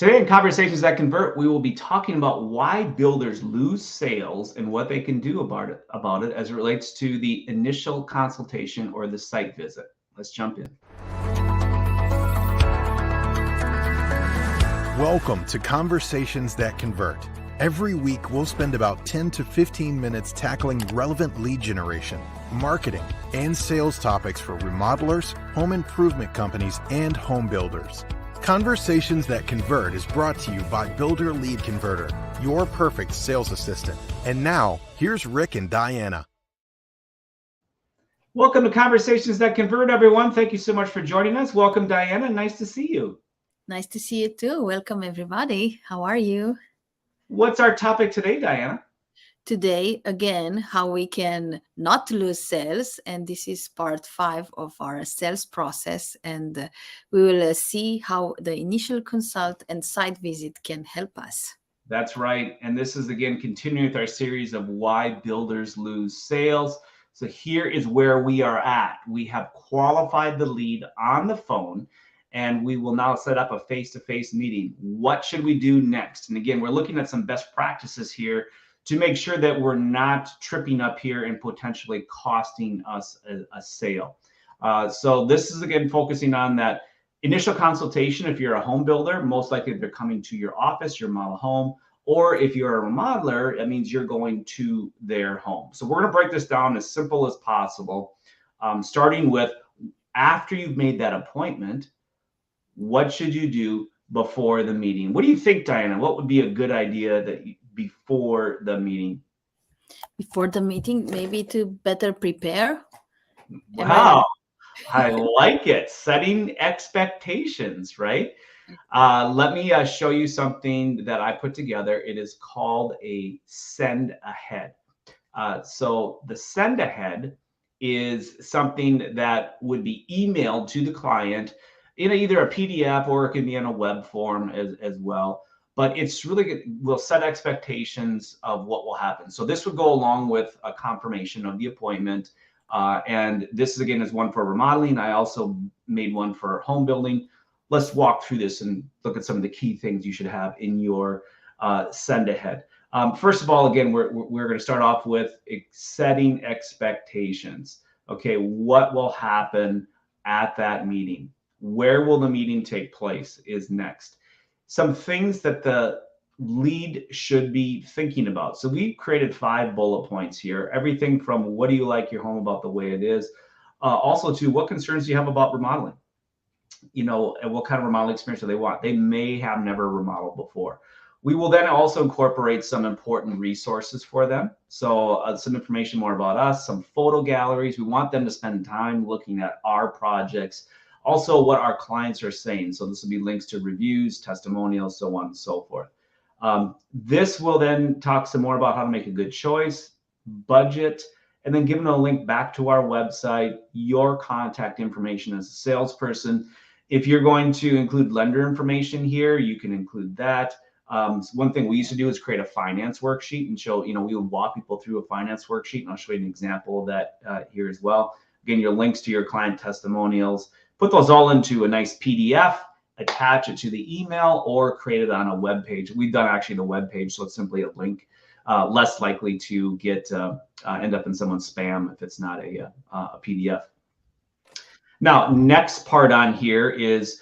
Today in Conversations That Convert, we will be talking about why builders lose sales and what they can do about it as it relates to the initial consultation or the site visit. Let's jump in. Welcome to Conversations That Convert. Every week, we'll spend about 10 to 15 minutes tackling relevant lead generation, marketing, and sales topics for remodelers, home improvement companies, and home builders. Conversations That Convert is brought to you by Builder Lead Converter, your perfect sales assistant. And now, here's Rick and Diana. Welcome to Conversations That Convert, everyone. Thank you so much for joining us. Welcome, Diana. Nice to see you. Nice to see you too. Welcome, everybody. How are you? What's our topic today, Diana? Today, again, how we can not lose sales. And this is part 5 of our sales process. And we will see how the initial consult and site visit can help us. That's right. And this is, again, continuing with our series of why builders lose sales. So here is where we are at. We have qualified the lead on the phone, and we will now set up a face-to-face meeting. What should we do next? And again, we're looking at some best practices here to make sure that we're not tripping up here and potentially costing us a sale. So this is, again, focusing on that initial consultation. If you're a home builder, most likely they're coming to your office, your model home, or if you're a remodeler, that means you're going to their home. So we're going to break this down as simple as possible, starting with after you've made that appointment, what should you do before the meeting? What do you think, Diana? What would be a good idea before the meeting? Before the meeting, maybe to better prepare. Wow, I like it. Setting expectations, right? Let me show you something that I put together. It is called a send ahead. So the send ahead is something that would be emailed to the client in either a PDF or it can be in a web form as well. But it's really good. We'll set expectations of what will happen. So this would go along with a confirmation of the appointment. And this is, again, is one for remodeling. I also made one for home building. Let's walk through this and look at some of the key things you should have in your send ahead. First of all, again, we're going to start off with setting expectations. Okay, what will happen at that meeting? Where will the meeting take place is next. Some things that the lead should be thinking about. So we created 5 bullet points here. Everything from what do you like your home about the way it is, also to what concerns do you have about remodeling? You know, and what kind of remodeling experience do they want? They may have never remodeled before. We will then also incorporate some important resources for them. So some information more about us, some photo galleries. We want them to spend time looking at our projects. Also, what our clients are saying. So this will be links to reviews, testimonials, so on and so forth. This will then talk some more about how to make a good choice, budget, and then give them a link back to our website, your contact information as a salesperson. If you're going to include lender information here, you can include that. One thing we used to do is create a finance worksheet and show, we would walk people through a finance worksheet, and I'll show you an example of that here as well. Again, your links to your client testimonials. Put those all into a nice PDF, attach it to the email, or create it on a web page. We've done actually the web page, so it's simply a link, less likely to get end up in someone's spam if it's not a PDF. Now, next part on here is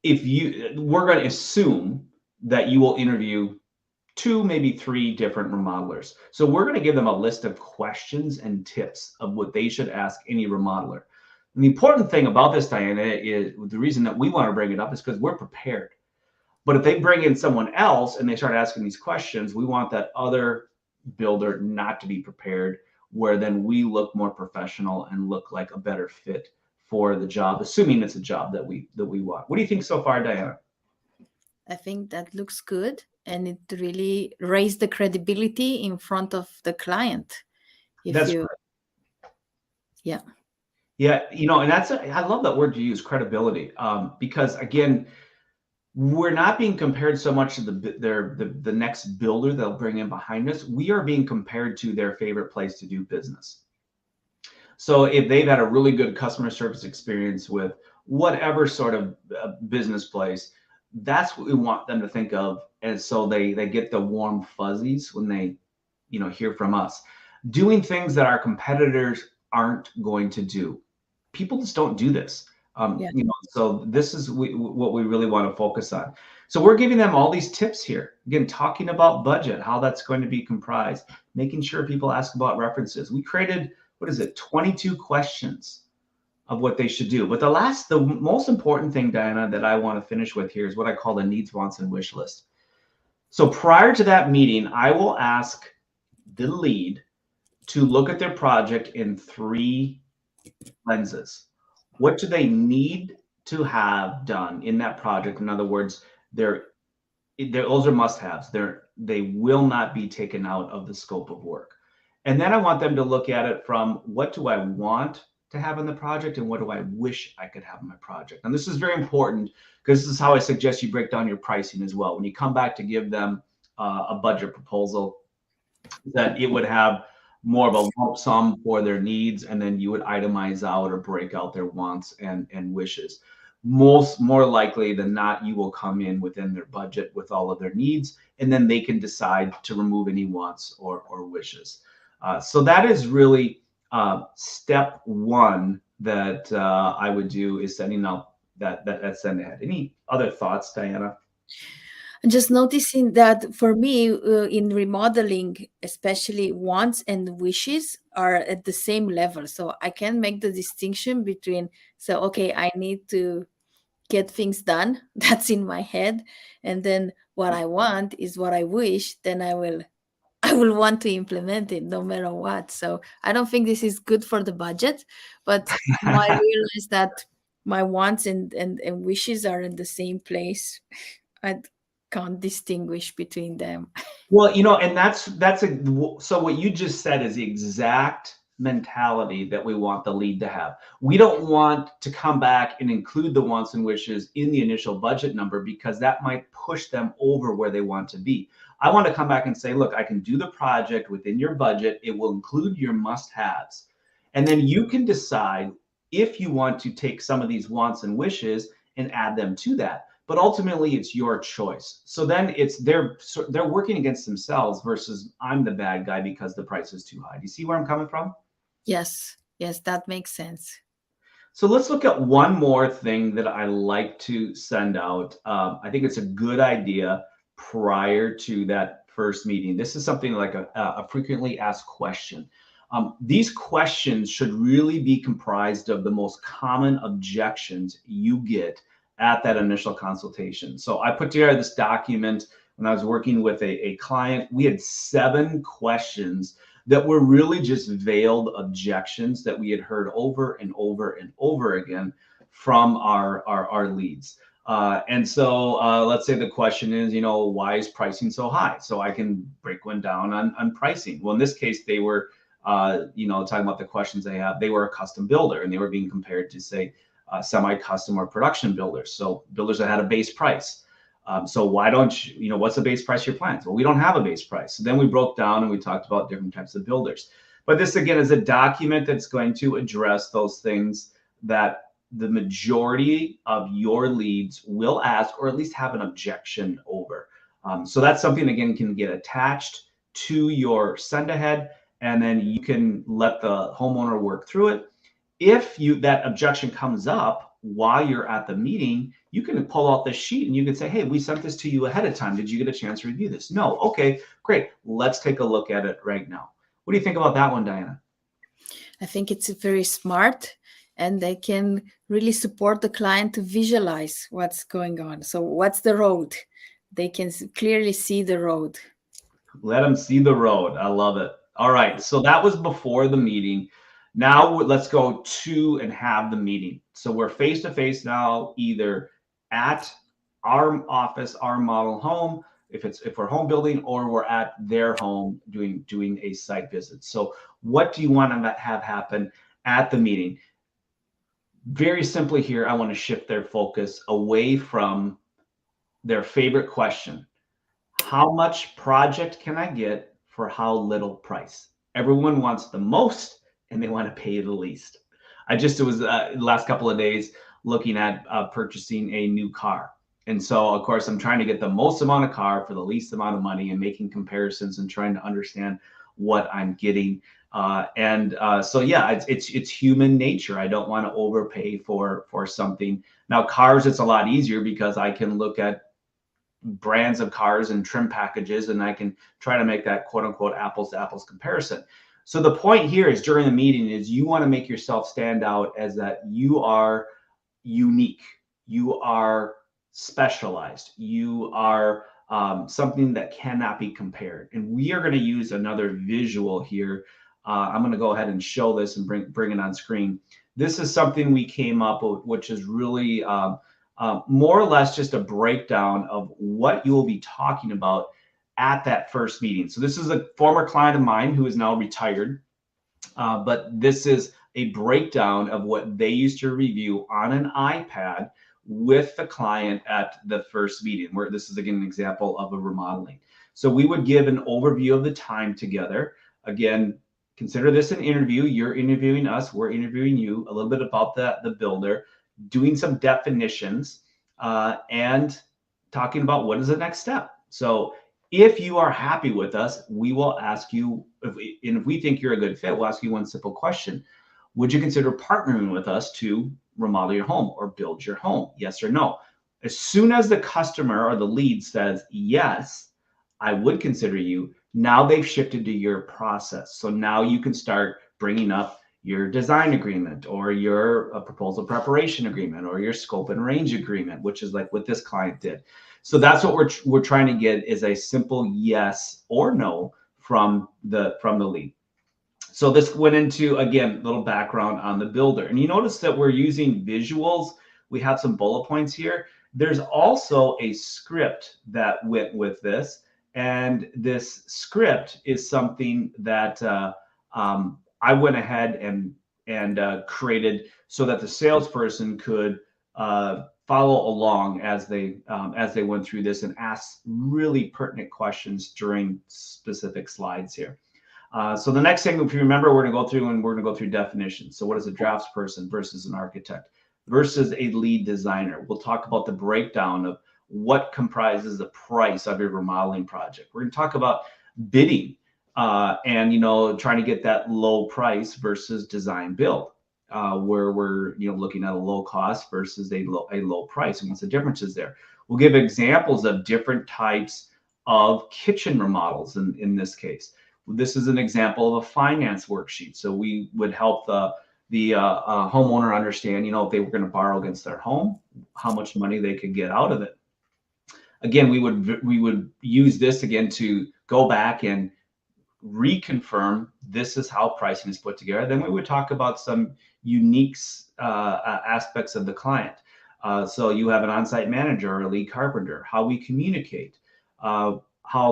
we're going to assume that you will interview 2, maybe 3 different remodelers. So we're going to give them a list of questions and tips of what they should ask any remodeler. And the important thing about this, Diana, is the reason that we want to bring it up is because we're prepared. But if they bring in someone else and they start asking these questions, we want that other builder not to be prepared, where then we look more professional and look like a better fit for the job, assuming it's a job that we want. What do you think so far, Diana? I think that looks good, and it really raised the credibility in front of the client. That's right. Yeah. Yeah, and I love that word you use, credibility, because again, we're not being compared so much to the next builder they'll bring in behind us. We are being compared to their favorite place to do business. So if they've had a really good customer service experience with whatever sort of business place, That's what we want them to think of, and so they get the warm fuzzies when they hear from us. Doing things that our competitors aren't going to do. People just don't do this. Yeah. So this is what we really want to focus on. So we're giving them all these tips here. Again, talking about budget, how that's going to be comprised, making sure people ask about references. We created, 22 questions of what they should do. But the most important thing, Diana, that I want to finish with here is what I call the needs, wants, and wish list. So prior to that meeting, I will ask the lead to look at their project in 3 lenses. What do they need to have done in that project? In other words, those are must-haves. They will not be taken out of the scope of work. And then I want them to look at it from, what do I want to have in the project and what do I wish I could have in my project? And this is very important because this is how I suggest you break down your pricing as well. When you come back to give them a budget proposal, that it would have more of a lump sum for their needs, and then you would itemize out or break out their wants and wishes. More likely than not, you will come in within their budget with all of their needs, and then they can decide to remove any wants or wishes. So that is really step 1 that I would do, is setting up that send ahead. Any other thoughts, Diana? Just noticing that for me, in remodeling, especially wants and wishes are at the same level. So I can make the distinction between, so, okay, I need to get things done. That's in my head. And then what I want is what I wish. Then I will want to implement it no matter what. So I don't think this is good for the budget, but now I realize that my wants and wishes are in the same place. I can't distinguish between them. Well, and so what you just said is the exact mentality that we want the lead to have. We don't want to come back and include the wants and wishes in the initial budget number, because that might push them over where they want to be. I want to come back and say, look, I can do the project within your budget. It will include your must-haves. And then you can decide if you want to take some of these wants and wishes and add them to that. But ultimately, it's your choice. So then they're working against themselves versus I'm the bad guy because the price is too high. Do you see where I'm coming from? Yes, that makes sense. So let's look at one more thing that I like to send out. I think it's a good idea prior to that first meeting. This is something like a frequently asked question. These questions should really be comprised of the most common objections you get at that initial consultation. So I put together this document when I was working with a client. We had 7 questions that were really just veiled objections that we had heard over and over and over again from our leads. And so let's say the question is, why is pricing so high? So I can break one down on pricing. Well, in this case, they were, talking about the questions they have. They were a custom builder, and they were being compared to, say, semi-custom or production builders. So builders that had a base price. So why don't you, what's the base price of your plans? Well, we don't have a base price. So then we broke down and we talked about different types of builders. But this, again, is a document that's going to address those things that the majority of your leads will ask, or at least have an objection over. So that's something, again, can get attached to your send ahead, and then you can let the homeowner work through it. If that objection comes up while you're at the meeting, you can pull out the sheet and you can say, hey, we sent this to you ahead of time. Did you get a chance to review this? No. Okay, great. Let's take a look at it right now. What do you think about that one, Diana? I think it's very smart, and they can really support the client to visualize what's going on. So what's the road? They can clearly see the road. Let them see the road. I love it. All right. So that was before the meeting. Now let's go to and have the meeting. So we're face to face now, either at our office, our model home, if we're home building, or we're at their home doing a site visit. So what do you want to have happen at the meeting? Very simply here, I want to shift their focus away from their favorite question. How much project can I get for how little price? Everyone wants the most, and they want to pay the least. It was the last couple of days looking at purchasing a new car. And so, of course, I'm trying to get the most amount of car for the least amount of money and making comparisons and trying to understand what I'm getting. So yeah, it's human nature. I don't want to overpay for something. Now, cars, it's a lot easier because I can look at brands of cars and trim packages, and I can try to make that quote unquote apples to apples comparison. So the point here is during the meeting is you want to make yourself stand out as that you are unique, you are specialized, you are something that cannot be compared. And we are going to use another visual here. I'm going to go ahead and show this and bring it on screen. This is something we came up with, which is really more or less just a breakdown of what you will be talking about at that first meeting. So this is a former client of mine who is now retired, but this is a breakdown of what they used to review on an iPad with the client at the first meeting, where this is again an example of a remodeling. So we would give an overview of the time together. Again, consider this an interview. You're interviewing us, we're interviewing you, a little bit about the builder, doing some definitions, and talking about what is the next step. So if you are happy with us, we will ask you, if we think you're a good fit, we'll ask you one simple question. Would you consider partnering with us to remodel your home or build your home? Yes or no? As soon as the customer or the lead says, yes, I would consider you, now they've shifted to your process. So now you can start bringing up your design agreement or your proposal preparation agreement or your scope and range agreement, which is like what this client did. So that's what we're trying to get, is a simple yes or no from the lead. So this went into, again, little background on the builder. And you notice that we're using visuals. We have some bullet points here. There's also a script that went with this. And this script is something that I went ahead and created so that the salesperson could follow along as they went through this and ask really pertinent questions during specific slides here. So the next thing, if you remember, we're going to go through definitions. So what is a draftsperson versus an architect versus a lead designer? We'll talk about the breakdown of what comprises the price of your remodeling project. We're going to talk about bidding and trying to get that low price versus design build, where we're looking at a low cost versus a low price, and what's the differences there. We'll give examples of different types of kitchen remodels in this case. This is an example of a finance worksheet. So we would help the homeowner understand, if they were going to borrow against their home, how much money they could get out of it. Again, we would use this again to go back and reconfirm this is how pricing is put together. Then we would talk about some unique aspects of the client. So you have an on-site manager or a lead carpenter, how we communicate, how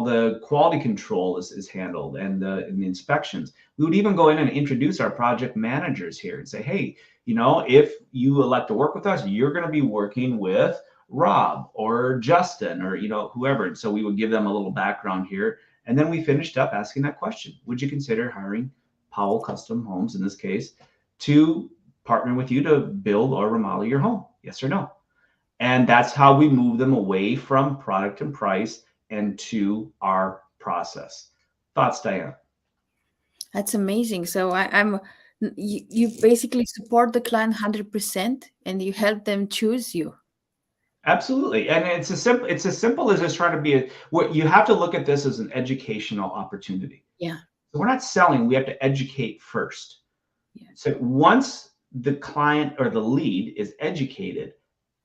the quality control is handled and the inspections. We would even go in and introduce our project managers here and say, hey, if you elect to work with us, you're going to be working with Rob or Justin or, whoever. And so we would give them a little background here. And then we finished up asking that question. Would you consider hiring Powell Custom Homes, in this case, to partner with you to build or remodel your home? Yes or no? And that's how we move them away from product and price and to our process. Thoughts, Diana? That's amazing. So you basically support the client 100% and you help them choose you. Absolutely. And it's as simple as just trying to be what you have to look at this as an educational opportunity. Yeah. So we're not selling, we have to educate first. Yeah. So once the client or the lead is educated,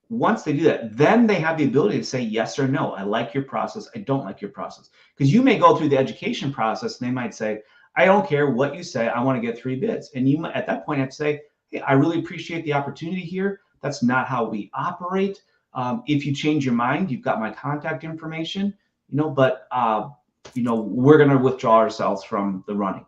once they do that, then they have the ability to say yes or no. I like your process. I don't like your process. Because you may go through the education process and they might say, I don't care what you say. I want to get 3 bids. And you at that point have to say, hey, I really appreciate the opportunity here. That's not how we operate. If you change your mind, you've got my contact information, but we're going to withdraw ourselves from the running.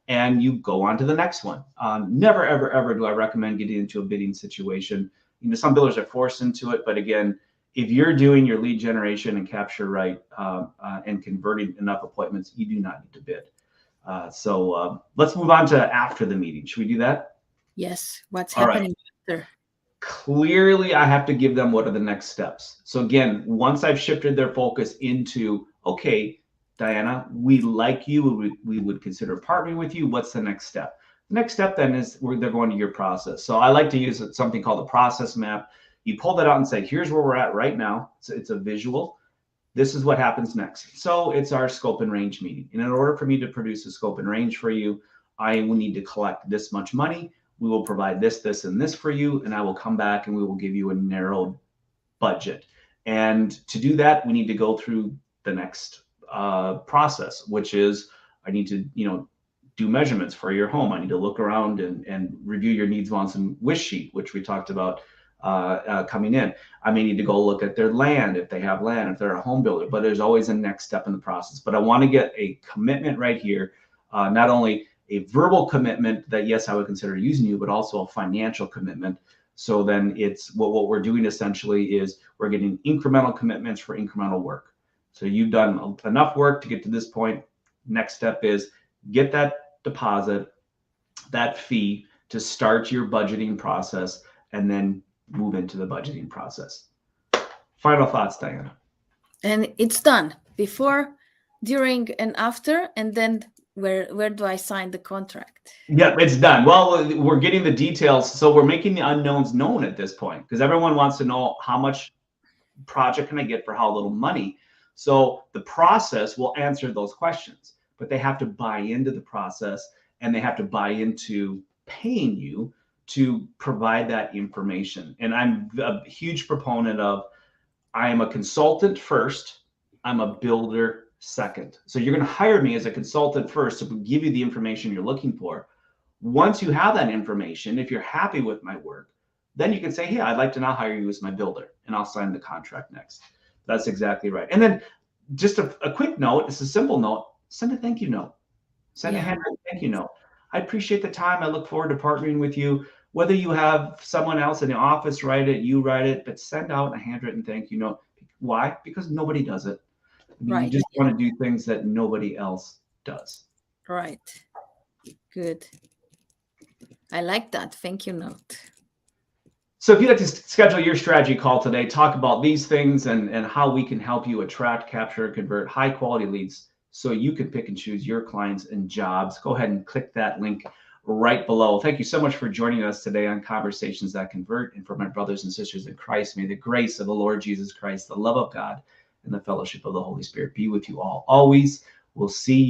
And you go on to the next one. Never, ever, ever do I recommend getting into a bidding situation. Some builders are forced into it, but again, if you're doing your lead generation and capture right and converting enough appointments, you do not need to bid. So let's move on to after the meeting. Should we do that? Yes. What's happening after? clearly I have to give them what are the next steps. So again, once I've shifted their focus into, okay, Diana, we like you, we would consider partnering with you. What's the next step? The next step then is they're going to your process. So I like to use something called a process map. You pull that out and say, here's where we're at right now. So it's a visual. This is what happens next. So it's our scope and range meeting. And in order for me to produce a scope and range for you, I will need to collect this much money. We will provide this, this, and this for you. And I will come back and we will give you a narrowed budget. And to do that, we need to go through the next process, which is I need to, do measurements for your home. I need to look around and review your needs, wants, and wish sheet, which we talked about coming in. I may need to go look at their land, if they have land, if they're a home builder, but there's always a next step in the process. But I want to get a commitment right here, not only a verbal commitment that, yes, I would consider using you, but also a financial commitment. So then it's what we're doing essentially is we're getting incremental commitments for incremental work. So you've done enough work to get to this point. Next step is get that deposit, that fee to start your budgeting process, and then move into the budgeting process. Final thoughts, Diana. And it's done before, during, and after, and then where do I sign the contract? Yeah, it's done. Well, we're getting the details. So we're making the unknowns known at this point because everyone wants to know how much project can I get for how little money. So the process will answer those questions, but they have to buy into the process and they have to buy into paying you to provide that information. And I'm a huge proponent of, I am a consultant first, I'm a builder second. So you're going to hire me as a consultant first to give you the information you're looking for. Once you have that information, if you're happy with my work, then you can say, hey, I'd like to now hire you as my builder, and I'll sign the contract next. That's exactly right. And then just a quick note, it's a simple note, send a thank you note. Send a handwritten thank you note. I appreciate the time. I look forward to partnering with you. Whether you have someone else in the office write it, you write it, but send out a handwritten thank you note. Why? Because nobody does it. You just want to do things that nobody else does. Right. Good. I like that. Thank you note. So if you'd like to schedule your strategy call today, talk about these things and how we can help you attract, capture, and convert high quality leads so you can pick and choose your clients and jobs, go ahead and click that link right below. Thank you so much for joining us today on Conversations That Convert. And for my brothers and sisters in Christ, may the grace of the Lord Jesus Christ, the love of God, and the fellowship of the Holy Spirit be with you all always. We'll see you.